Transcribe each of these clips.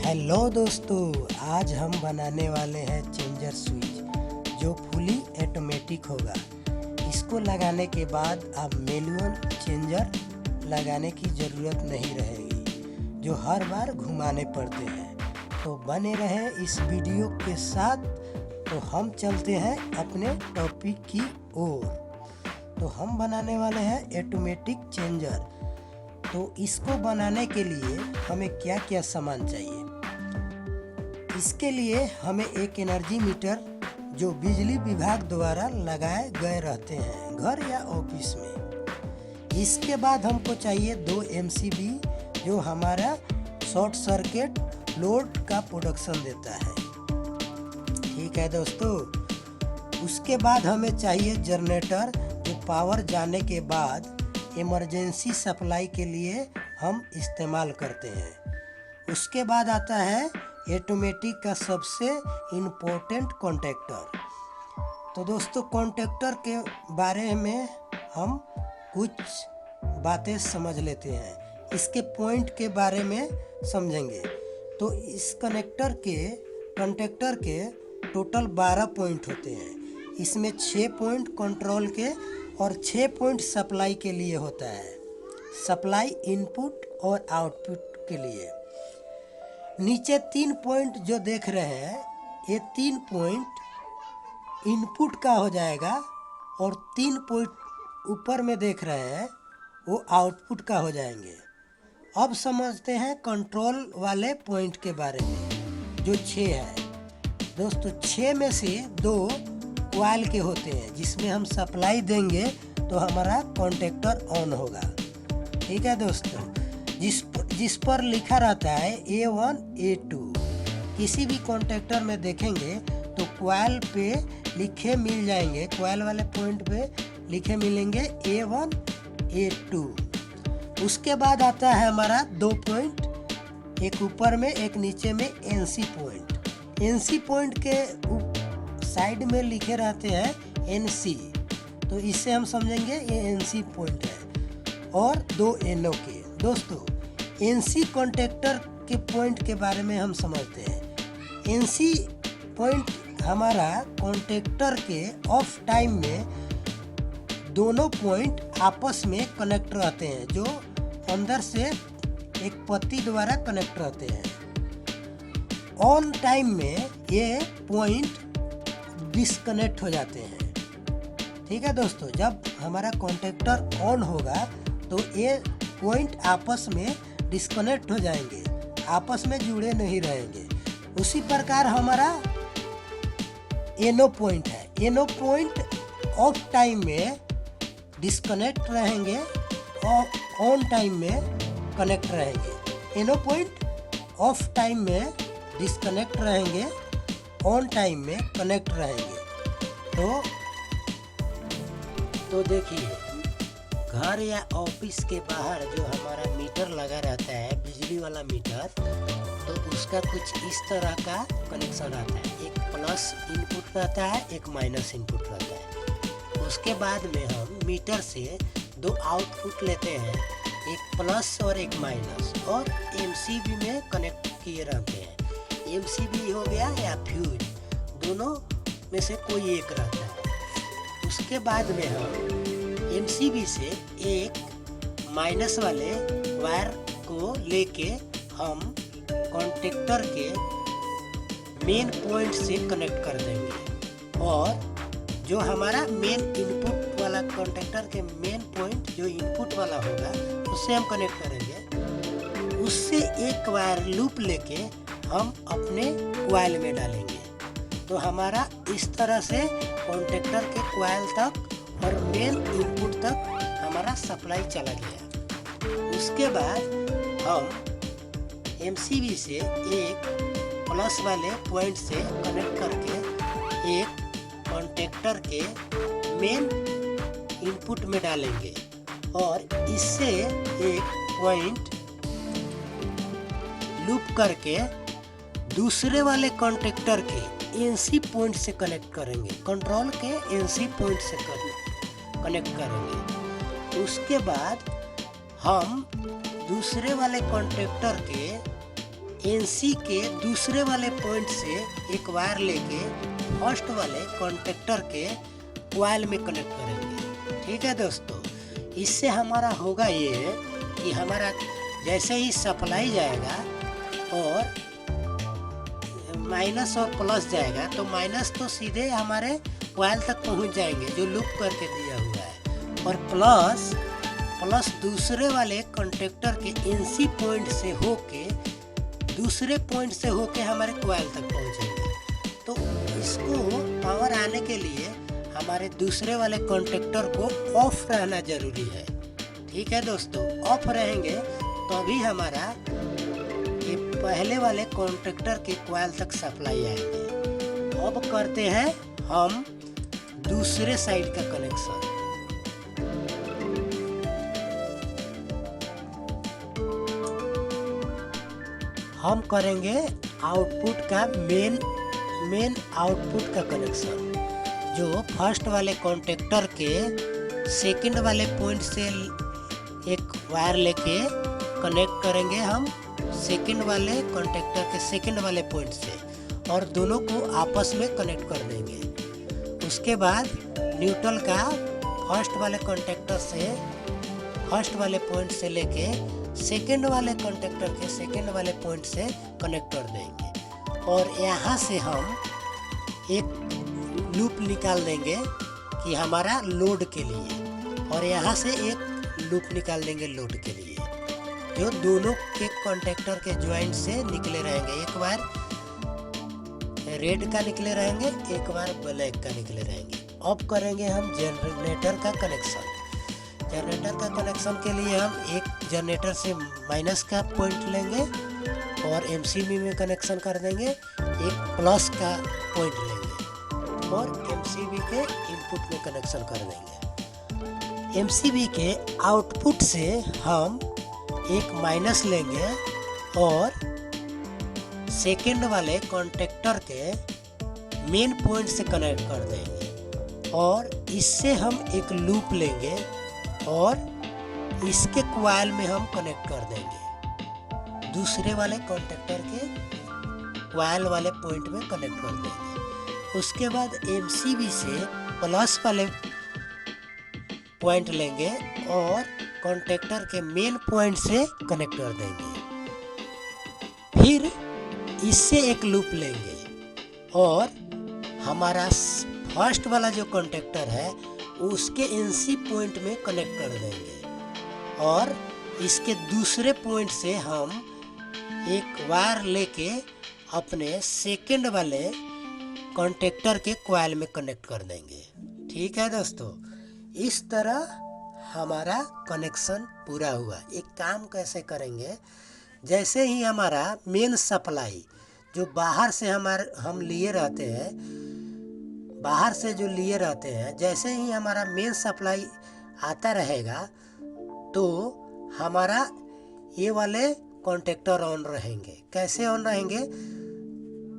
Hello दोस्तों, आज हम बनाने वाले हैं चेंजर स्विच जो फुली ऑटोमेटिक होगा। इसको लगाने के बाद अब मैनुअल चेंजर लगाने की ज़रूरत नहीं रहेगी जो हर बार घुमाने पड़ते हैं। तो बने रहें इस वीडियो के साथ। तो हम चलते हैं अपने टॉपिक की ओर। तो हम बनाने वाले हैं ऑटोमेटिक चेंजर। तो इसको बनाने के लिए हमें क्या क्या सामान चाहिए? इसके लिए हमें एक एनर्जी मीटर जो बिजली विभाग द्वारा लगाए गए रहते हैं घर या ऑफिस में। इसके बाद हमको चाहिए 2 MCB जो हमारा शॉर्ट सर्किट लोड का प्रोडक्शन देता है। ठीक है दोस्तों। उसके बाद हमें चाहिए जनरेटर जो पावर जाने के बाद इमरजेंसी सप्लाई के लिए हम इस्तेमाल करते हैं। उसके बाद आता है ऑटोमेटिक का सबसे इम्पोर्टेंट कॉन्टेक्टर। तो दोस्तों, कॉन्टेक्टर के बारे में हम कुछ बातें समझ लेते हैं। इसके पॉइंट के बारे में समझेंगे। तो इस कॉन्टेक्टर के टोटल 12 पॉइंट होते हैं। इसमें 6 पॉइंट कंट्रोल के और 6 पॉइंट सप्लाई के लिए होता है। सप्लाई इनपुट और आउटपुट के लिए। नीचे 3 पॉइंट जो देख रहे हैं, ये 3 पॉइंट इनपुट का हो जाएगा और 3 पॉइंट ऊपर में देख रहे हैं वो आउटपुट का हो जाएंगे। अब समझते हैं कंट्रोल वाले पॉइंट के बारे में जो 6 है। दोस्तों, 6 में से 2 कॉइल के होते हैं जिसमें हम सप्लाई देंगे तो हमारा कॉन्टेक्टर ऑन होगा। ठीक है दोस्तों। जिस पर लिखा रहता है A1 A2। किसी भी कॉन्टेक्टर में देखेंगे तो कॉइल पे लिखे मिल जाएंगे, कॉइल वाले पॉइंट पे लिखे मिलेंगे A1 A2। उसके बाद आता है हमारा 2 पॉइंट, एक ऊपर में एक नीचे में NC पॉइंट। NC पॉइंट के साइड में लिखे रहते हैं NC, तो इससे हम समझेंगे ये NC पॉइंट है। और 2 NO के। दोस्तों, NC कॉन्टेक्टर के पॉइंट के बारे में हम समझते हैं। NC पॉइंट हमारा कॉन्टेक्टर के ऑफ टाइम में दोनों पॉइंट आपस में कनेक्ट रहते हैं, जो अंदर से एक पत्ती द्वारा कनेक्ट रहते हैं। ऑन टाइम में ये पॉइंट डिस्कनेक्ट हो जाते हैं। ठीक है दोस्तों। जब हमारा कॉन्टेक्टर ऑन होगा तो ये पॉइंट आपस में डिस्कनेक्ट हो जाएंगे, आपस में जुड़े नहीं रहेंगे। उसी प्रकार हमारा NO पॉइंट है। NO पॉइंट ऑफ टाइम में डिस्कनेक्ट रहेंगे और ऑन टाइम में कनेक्ट रहेंगे। NO पॉइंट ऑफ टाइम में डिस्कनेक्ट रहेंगे, ऑन टाइम में कनेक्ट रहेंगे। तो देखिए, घर या ऑफिस के बाहर जो हमारा मीटर लगा रहता है, बिजली वाला मीटर, तो उसका कुछ इस तरह का कनेक्शन रहता है। एक प्लस इनपुट रहता है, एक माइनस इनपुट रहता है। उसके बाद में हम मीटर से 2 आउटपुट लेते हैं, एक प्लस और एक माइनस, और MCB में कनेक्ट किए रहते हैं। MCB हो गया या फ्यूज, दोनों में से कोई एक रहता है। उसके बाद में हम MCB से एक माइनस वाले वायर को लेके हम कॉन्टेक्टर के मेन पॉइंट से कनेक्ट कर देंगे। और जो हमारा मेन इनपुट वाला कॉन्टेक्टर के मेन पॉइंट जो इनपुट वाला होगा उससे हम कनेक्ट करेंगे। उससे एक वायर लूप लेके हम अपने कॉइल में डालेंगे। तो हमारा इस तरह से कॉन्टेक्टर के कॉइल तक और मेन इनपुट तक हमारा सप्लाई चला गया। उसके बाद हम MCB से एक प्लस वाले पॉइंट से कनेक्ट करके एक कॉन्टेक्टर के मेन इनपुट में डालेंगे और इससे एक पॉइंट लूप करके दूसरे वाले कॉन्टेक्टर के NC पॉइंट से कनेक्ट करेंगे, कंट्रोल के NC पॉइंट से कनेक्ट करेंगे। उसके बाद हम दूसरे वाले कॉन्टेक्टर के एनसी के दूसरे वाले पॉइंट से एक वायर लेके फर्स्ट वाले कॉन्टेक्टर के कॉइल में कनेक्ट करेंगे। ठीक है दोस्तों, इससे हमारा होगा ये कि हमारा जैसे ही सप्लाई जाएगा और माइनस और प्लस जाएगा तो माइनस तो सीधे हमारे कॉइल तक पहुंच जाएंगे जो लूप करके दिया हुआ है, और प्लस दूसरे वाले कॉन्टेक्टर के एनसी पॉइंट से होके दूसरे पॉइंट से होके हमारे कॉइल तक पहुंचेंगे। तो इसको पावर आने के लिए हमारे दूसरे वाले कॉन्टेक्टर को ऑफ रहना जरूरी है। ठीक है दोस्तों, ऑफ रहेंगे तभी हमारा ये पहले वाले कॉन्टेक्टर के कॉइल तक सप्लाई आएगी। अब करते हैं हम दूसरे साइड का कनेक्शन। हम करेंगे आउटपुट का मेन आउटपुट का कनेक्शन, जो फर्स्ट वाले कॉन्टेक्टर के सेकंड वाले पॉइंट से एक वायर लेके कनेक्ट करेंगे हम सेकंड वाले कॉन्टेक्टर के सेकंड वाले पॉइंट से, और दोनों को आपस में कनेक्ट कर देंगे। उसके बाद न्यूट्रल का फर्स्ट वाले कॉन्टेक्टर से फर्स्ट वाले पॉइंट से लेके सेकंड वाले कॉन्टेक्टर के सेकंड वाले पॉइंट से कनेक्ट कर देंगे, और यहाँ से हम एक लूप निकाल देंगे कि हमारा लोड के लिए, और यहाँ से एक लूप निकाल देंगे लोड के लिए, जो दोनों के कॉन्टेक्टर के ज्वाइंट से निकले रहेंगे। एक बार रेड का निकले रहेंगे, एक बार ब्लैक का निकले रहेंगे। अब करेंगे हम जनरेटर का कनेक्शन। जनरेटर का कनेक्शन के लिए हम एक जनरेटर से माइनस का पॉइंट लेंगे और एमसीबी में कनेक्शन कर देंगे, एक प्लस का पॉइंट लेंगे और एमसीबी के इनपुट में कनेक्शन कर देंगे। एमसीबी के आउटपुट से हम एक माइनस लेंगे और सेकंड वाले कॉन्टेक्टर के मेन पॉइंट से कनेक्ट कर देंगे, और इससे हम एक लूप लेंगे और इसके कॉइल में हम कनेक्ट कर देंगे, दूसरे वाले कॉन्टेक्टर के कॉइल वाले पॉइंट में कनेक्ट कर देंगे। उसके बाद एमसीबी से प्लस वाले पॉइंट लेंगे और कॉन्टेक्टर के मेन पॉइंट से कनेक्ट कर देंगे। फिर इससे एक लूप लेंगे और हमारा फर्स्ट वाला जो कॉन्टेक्टर है उसके एनसी पॉइंट में कनेक्ट कर देंगे, और इसके दूसरे पॉइंट से हम एक वायर लेके अपने सेकंड वाले कॉन्टेक्टर के कॉइल में कनेक्ट कर देंगे। ठीक है दोस्तों, इस तरह हमारा कनेक्शन पूरा हुआ। एक काम कैसे करेंगे, जैसे ही हमारा मेन सप्लाई जो बाहर से हम लिए रहते हैं, बाहर से जो लिए रहते हैं, जैसे ही हमारा मेन सप्लाई आता रहेगा तो हमारा ये वाले कॉन्टेक्टर ऑन रहेंगे। कैसे ऑन रहेंगे,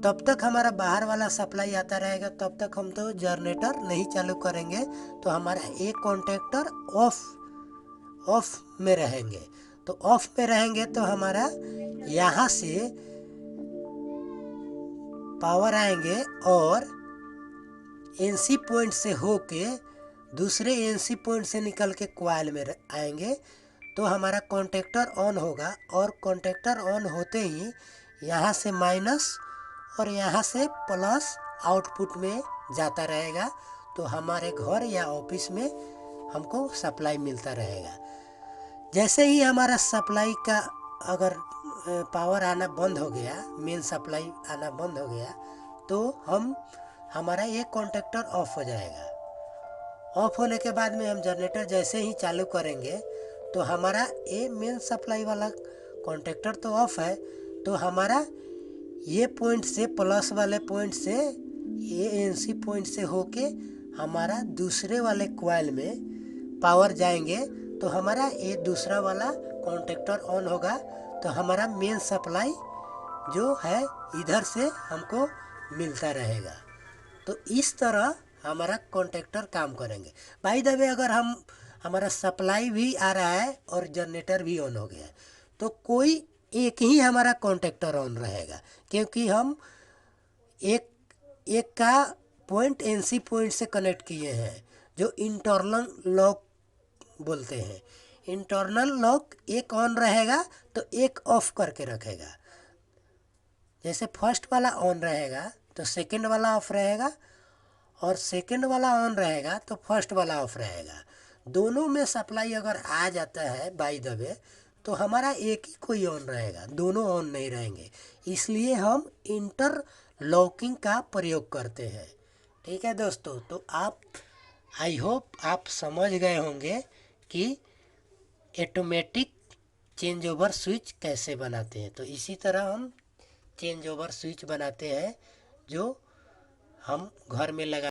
तब तक हमारा बाहर वाला सप्लाई आता रहेगा, तब तक हम तो जनरेटर नहीं चालू करेंगे, तो हमारा एक कॉन्टेक्टर ऑफ में रहेंगे। तो ऑफ में रहेंगे तो हमारा यहाँ से पावर आएंगे और एनसी पॉइंट से होके दूसरे एनसी पॉइंट से निकल के कॉइल में आएंगे, तो हमारा कॉन्टेक्टर ऑन होगा, और कॉन्टेक्टर ऑन होते ही यहाँ से माइनस और यहाँ से प्लस आउटपुट में जाता रहेगा, तो हमारे घर या ऑफिस में हमको सप्लाई मिलता रहेगा। जैसे ही हमारा सप्लाई का अगर पावर आना बंद हो गया, मेन सप्लाई आना बंद हो गया, तो हमारा ये कॉन्टेक्टर ऑफ हो जाएगा। ऑफ होने के बाद में हम जनरेटर जैसे ही चालू करेंगे तो हमारा ये मेन सप्लाई वाला कॉन्टेक्टर तो ऑफ है, तो हमारा ये पॉइंट से प्लस वाले पॉइंट से ये एनसी पॉइंट से होके हमारा दूसरे वाले कॉइल में पावर जाएंगे, तो हमारा ये दूसरा वाला कॉन्टेक्टर ऑन होगा, तो हमारा मेन सप्लाई जो है इधर से हमको मिलता रहेगा। तो इस तरह हमारा कॉन्टेक्टर काम करेंगे। बाय द वे, अगर हमारा सप्लाई भी आ रहा है और जनरेटर भी ऑन हो गया है, तो कोई एक ही हमारा कॉन्टेक्टर ऑन रहेगा, क्योंकि हम एक एक का पॉइंट एनसी पॉइंट से कनेक्ट किए हैं, जो इंटरनल लॉक बोलते हैं। इंटरनल लॉक एक ऑन रहेगा तो एक ऑफ करके रखेगा। जैसे फर्स्ट वाला ऑन रहेगा तो सेकंड वाला ऑफ रहेगा, और सेकंड वाला ऑन रहेगा तो फर्स्ट वाला ऑफ रहेगा। दोनों में सप्लाई अगर आ जाता है बाय द वे, तो हमारा एक ही कोई ऑन रहेगा, दोनों ऑन नहीं रहेंगे। इसलिए हम इंटर लॉकिंग का प्रयोग करते हैं। ठीक है दोस्तों, तो आप आई होप आप समझ गए होंगे कि ऑटोमेटिक चेंज ओवर स्विच कैसे बनाते हैं। तो इसी तरह हम चेंज ओवर स्विच बनाते हैं जो हम घर में लगा